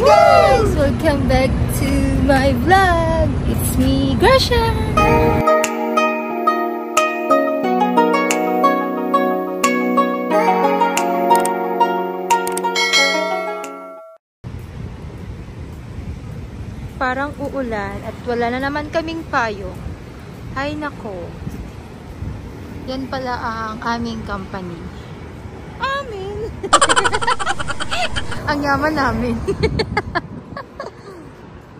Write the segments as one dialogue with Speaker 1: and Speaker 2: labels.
Speaker 1: guys! Welcome back to my vlog. It's me, Gracia. Parang uulan at wala na naman kaming payong. Ay nako. Yan pala ang aming company. Amin! Ang yaman namin.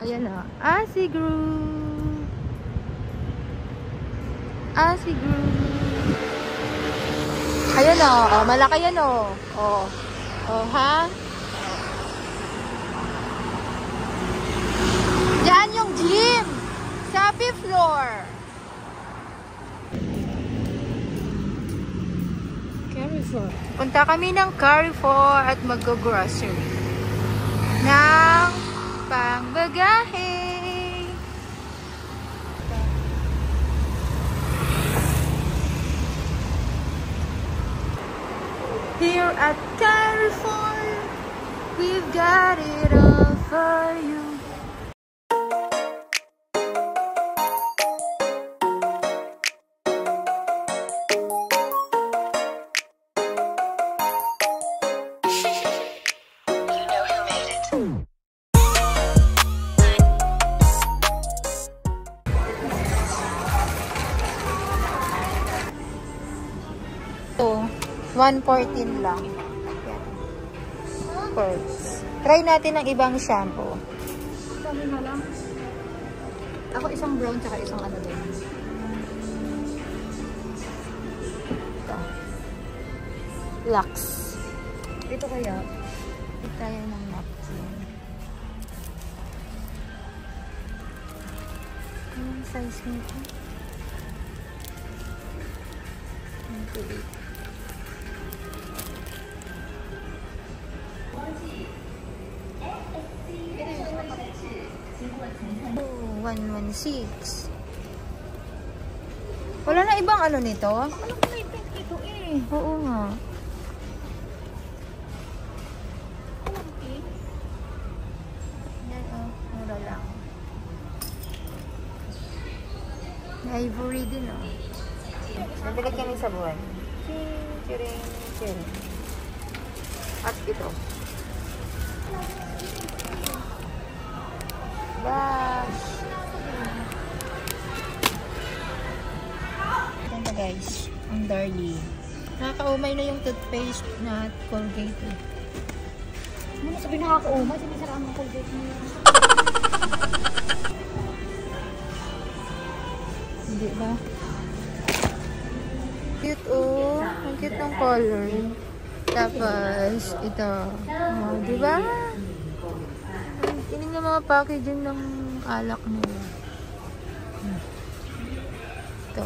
Speaker 1: Ayan o. Asi Group. Asi Group. Ayan o. Malaki yan o. O ha? Yan yung gym. Sa 5th floor. Carrefour. Punta kami ng Carrefour at mag-grocery. Ng pangbagahe. Here at Carrefour, we've got it all for you. So, 114 lang. Yan. First. Try natin ang ibang shampoo. Sabi na lang. Ako isang brown tsaka isang ano din. Ito. Lux. Ito kaya. Ito tayo ng napkin. Anong size nito? 116. Wala na ibang ano nito? Ano ko may pink ito eh. Oo nga. Yan o. Mura lang. Ivory din o. Nabili kami sa buwan. Chiring. At ito. Bash. Ito na guys. Ang Darlie. Nakakaumay na yung toothpaste na Colgate eh.
Speaker 2: Ano sabi nakakaumay? Sinisaraan ng Colgate niya.
Speaker 1: Hindi ba? Cute oh. Ang cute ng color. Tapos, ito. Oh, diba? Tinig na mga packaging ng alak nila. Ito.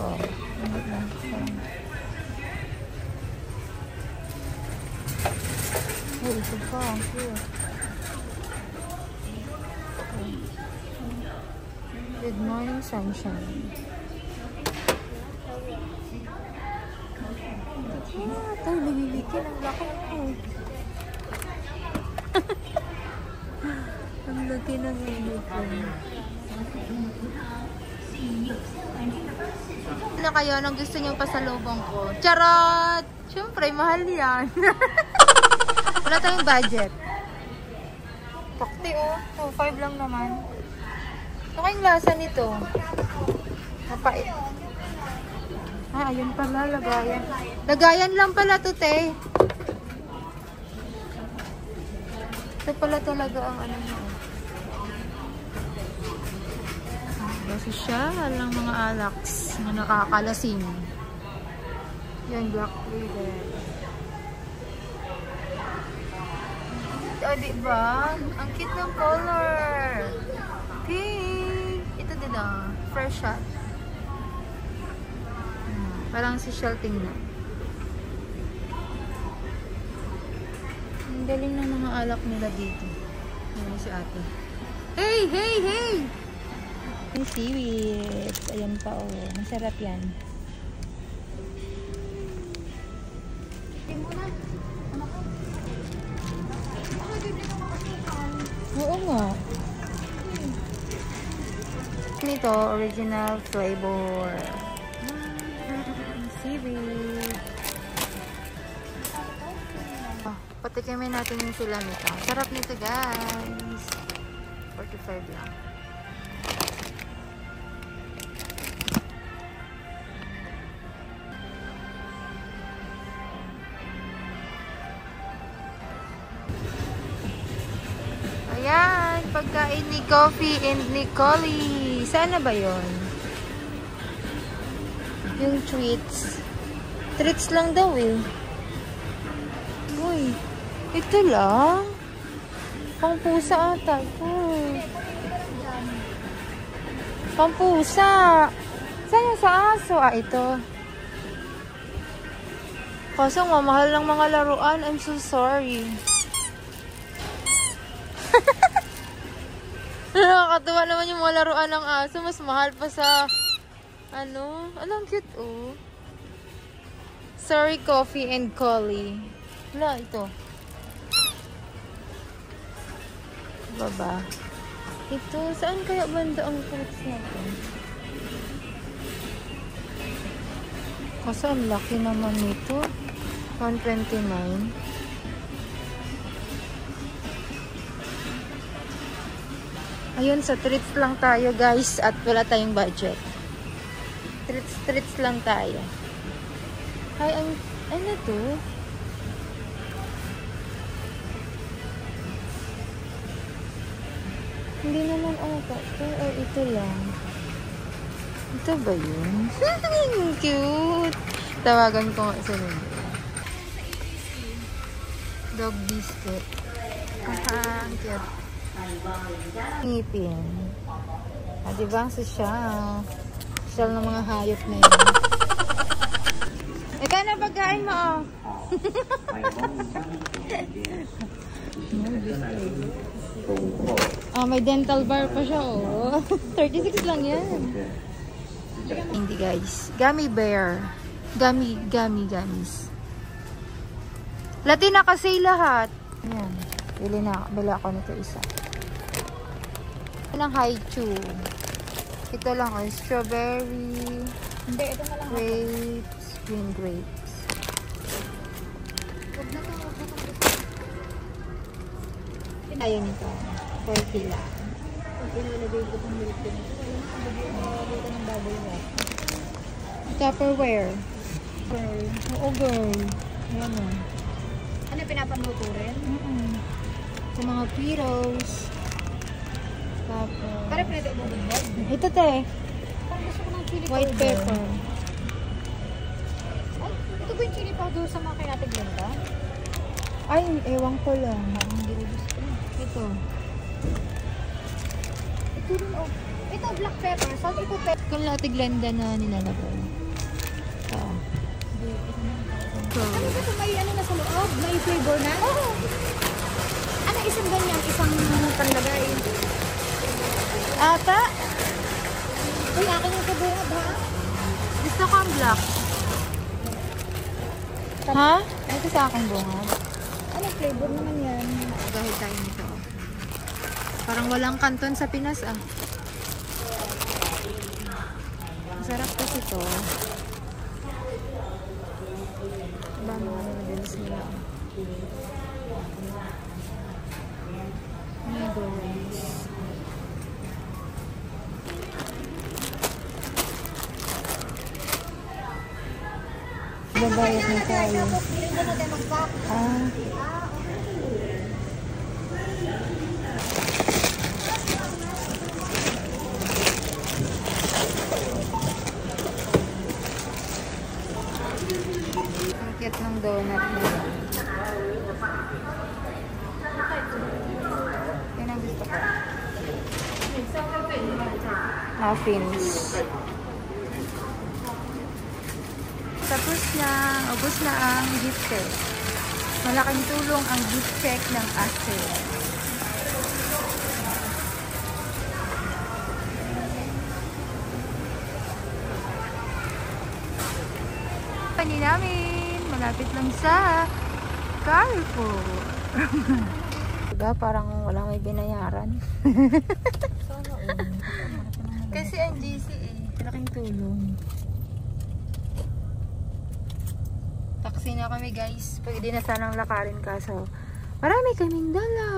Speaker 1: Oh, ito pa. Cute. Good morning, sunshine. Ito, lumilikin. Ang laki mo. Ang laki ng uniform. Ano kayo? Anong gusto niyong pasalubong ko? Charot! Siyempre, mahal yan. Wala tayong budget. Pakti oh. 5 lang naman. Ano kayong lasa nito? Napait. Ah, ayun pala, lagayan. Lagayan lang pala to, te. Ito pala talaga ang ano mo. Sosyal ng mga alaks na nakakalasing. Yan, black leader. Oh, diba? Ang cute ng color. Pink. Ito din ah. Fresh shot. Parang social tingnan. Ang galing ng mga alak nila dito. Ayan si ate. Hey! Yung seaweed. Ayan pa oh. Masarap yan. Tingnan mo na. Ano ka? Oo nga. Ito, original flavor. Seaweed. Patikimin natin yung sila nito. Sarap nito, guys. 45 lang. Ayan, pagkain ni Coffee and Nicole. Sana ba yon? Yung treats. Treats lang daw eh. Uy, ito lang. Pangpusa ata. Pangpusa. Saan yung sa aso? Ah, ito. Kaso nga, mahal ng mga laruan. I'm so sorry. Nakakatuwa naman yung mga laruan ng aso. Mas mahal pa sa ano? Anong cute oh. Sorry, Coffee and Collie. Wala, ito. Baba. Ito, saan kaya banda ang fruits natin? Kasi ang laki naman nito. 129. Ayun, sa treats lang tayo guys at wala tayong budget. Treats lang tayo. Ay, ano to? Hindi naman ata ito or ito lang. Ito ba yun? Cute! Tawagan ko nga sa nila. Dog biscuit. Haha, ang cute. Ngipin. Ah, diba ang sosyal? Sosyal ng mga hayop na yun. Ikaw na pagkain mo, oh. May dental bar pa siya, oh. 36 lang yan. Hindi, guys. Gummy bear. Gummies. Latina kasi lahat. Ayan. Bili ako nito isa. Ang Hi-Chew. Ito lang, oh. Strawberry.
Speaker 2: Hindi, ito na lang.
Speaker 1: Grapes. Green grapes.
Speaker 2: Huwag na to.
Speaker 1: Ayaw nito. 40 lang.
Speaker 2: Pinalagay ko itong milk din. Wala ka ng bubble wrap.
Speaker 1: Tupperware. Girl. Oo, girl. Ayan o.
Speaker 2: Ano, pinapaluto rin?
Speaker 1: Sa mga Fritos. Tapos.
Speaker 2: Para pwede ibubunod.
Speaker 1: Ito, te.
Speaker 2: Parang gusto ko ng chili
Speaker 1: White
Speaker 2: powder.
Speaker 1: pepper.
Speaker 2: Ay, ito ba yung chili powder sa mga kay Ate Glenda?
Speaker 1: Ay, ewan ko lang.
Speaker 2: Hindi ko gusto.
Speaker 1: Ito.
Speaker 2: Ito rin, oh. Ito, black pepper. Salt, ito pepper.
Speaker 1: Kung Ate Glenda na nilalagay. Ito.
Speaker 2: Ano ba ito? May ano na sa loob? May flavor na? Oo. Ano, isang ganyan? Isang panlagay?
Speaker 1: Ata?
Speaker 2: Uy, akin yung kabungad, ha?
Speaker 1: Gusto ko ang black. Ha? Ito sa akin bungad.
Speaker 2: Ano flavor naman yan?
Speaker 1: Dahil tayo nito. Parang walang kanton sa Pinas, ah. Masarap kasi ito. Ba, mga noodles nila. Noodles. Babayad na tayo.
Speaker 2: Hindi na natin mag-pack.
Speaker 1: Ah. Ang cute ng donut nila. Yan ang gusto ko. Muffins. Tapos na, ubos na ang gift check. Malaking tulong ang gift check ng ASE. Pani namin, malapit lang sa Carrefour. karga, parang wala may binayaran.
Speaker 2: Sana all.
Speaker 1: Kasi ang GC laking tulong. Taxi na kami guys. Pwede na sanang lakarin kaso marami kaming dala.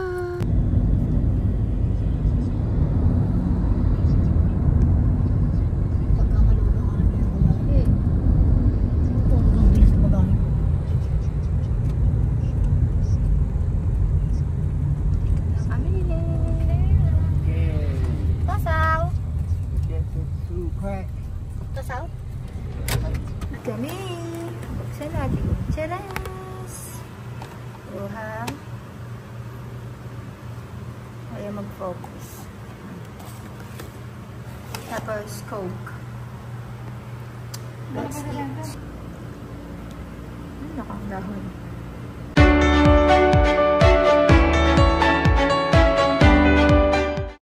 Speaker 1: Kami. Buksan natin. Charas! Ruhang. Ayaw mag-focus. Tapos, Coke. Let's eat. Ano nakang dahon?